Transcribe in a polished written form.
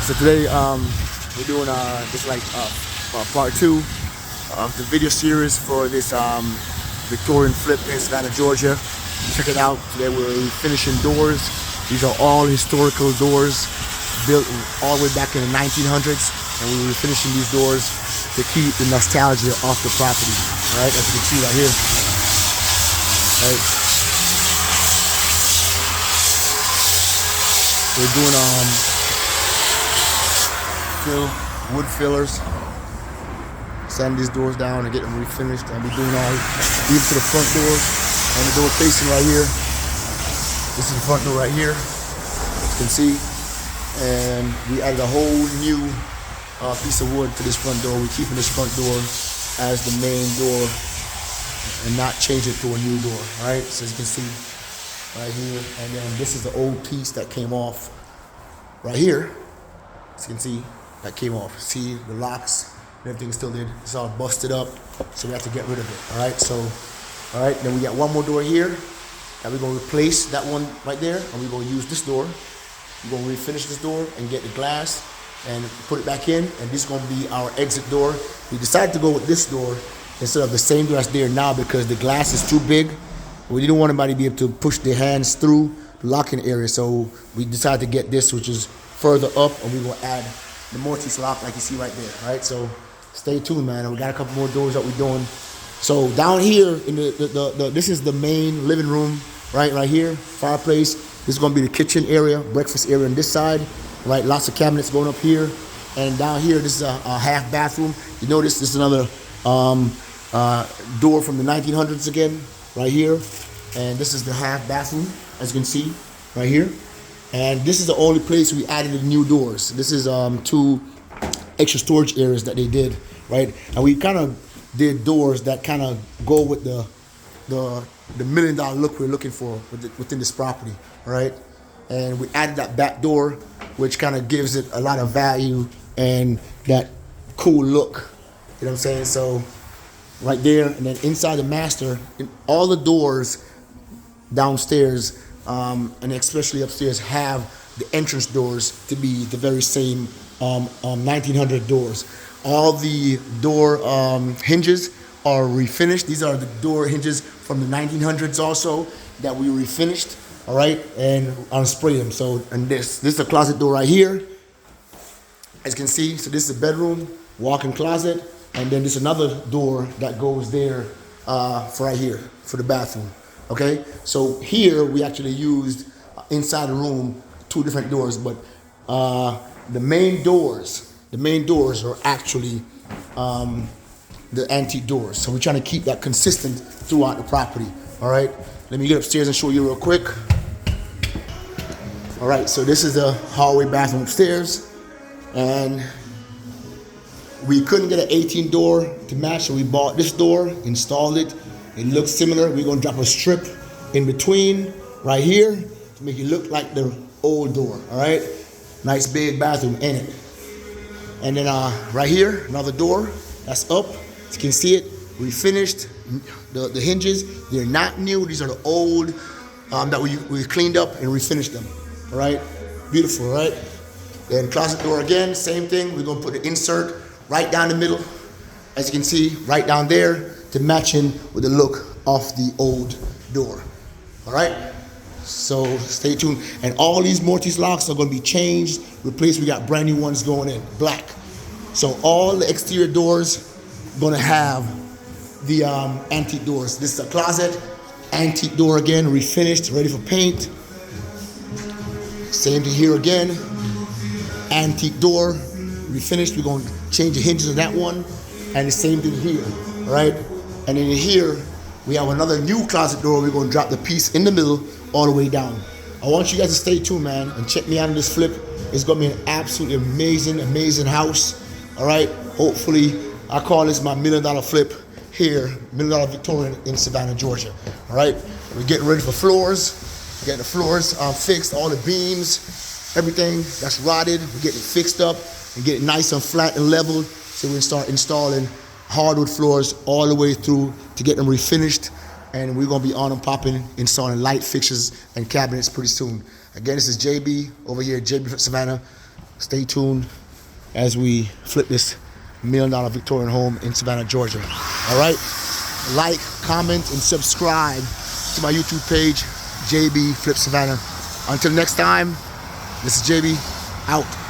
So today we're doing this part 2 of the video series for this Victorian flip in Savannah, Georgia. Check it out. Today we're finishing doors. These are all historical doors built all the way back in the 1900s, and we were finishing these doors to keep the nostalgia off the property. All right, as you can see right here. Right. We're doing wood fillers, sand these doors down and get them refinished, and we're doing all even to the front doors and the door facing right here. This is the front door right here, as you can see, and we added a whole new piece of wood to this front door. We're keeping this front door as the main door and not change it to a new door. All right, so as you can see right here, and then this is the old piece that came off right here. As you can see, that came off. See the locks and everything still did. It's all busted up, so we have to get rid of it. All right, so then we got one more door here that we're gonna replace that one right there, and we're gonna use this door. We're gonna refinish this door and get the glass and put it back in, and this is gonna be our exit door. We decided to go with this door instead of the same door that's there now because the glass is too big. We didn't want anybody to be able to push their hands through the locking area, so we decided to get this, which is further up, and we're gonna add the mortise lock like you see right there. All right, so stay tuned, man. And we got a couple more doors that we're doing. So down here in the this is the main living room, right here, fireplace. This is gonna be the kitchen area, breakfast area on this side, right? Lots of cabinets going up here, and down here this is a half bathroom. You notice this is another door from the 1900s again, right here, and this is the half bathroom, as you can see, right here. And this is the only place we added the new doors. This is 2 extra storage areas that they did, right? And we kind of did doors that kind of go with the $1 million look we're looking for within this property, all right? And we added that back door, which kind of gives it a lot of value and that cool look, you know what I'm saying? So right there, and then inside the master, all the doors downstairs, and especially upstairs, have the entrance doors to be the very same 1900 doors. All the door hinges are refinished. These are the door hinges from the 1900s also that we refinished, all right, and unspray them. So, and this is a closet door right here, as you can see. So this is a bedroom, walk-in closet, and then there's another door that goes there for right here for the bathroom. Okay, so here we actually used inside the room 2 different doors, but the main doors are actually the antique doors. So we're trying to keep that consistent throughout the property. All right, let me get upstairs and show you real quick. All right, so this is the hallway bathroom upstairs, and we couldn't get an 18 door to match, so we bought this door, installed it. It looks similar. We're gonna drop a strip in between right here to make it look like the old door, all right? Nice big bathroom in it. And then right here, another door that's up. As you can see it, we finished the hinges. They're not new. These are the old that we cleaned up and refinished them, all right? Beautiful, right? Then closet door again, same thing. We're gonna put the insert right down the middle, as you can see, right down there, to match in with the look of the old door. All right, so stay tuned. And all these mortise locks are going to be changed, replaced. We got brand new ones going in, black. So all the exterior doors going to have the antique doors. This is a closet, antique door again, refinished, ready for paint. Same thing here again, antique door, refinished. We're going to change the hinges on that one, and the same thing here, all right? And then here, we have another new closet door. We're gonna drop the piece in the middle all the way down. I want you guys to stay tuned, man, and check me out on this flip. It's gonna be an absolutely amazing house, all right? Hopefully, I call this my $1 million flip here, $1 million Victorian in Savannah, Georgia, all right? We're getting ready for floors. Getting the floors fixed, all the beams, everything that's rotted. We're getting it fixed up and getting nice and flat and leveled. So we can start installing hardwood floors all the way through to get them refinished, and we're gonna be on and popping, installing light fixtures and cabinets pretty soon. Again, this is JB over here, JB from Savannah. Stay tuned as we flip this $1 million Victorian home in Savannah, Georgia. All right? Like, comment, and subscribe to my YouTube page, JB Flip Savannah. Until next time, this is JB, out.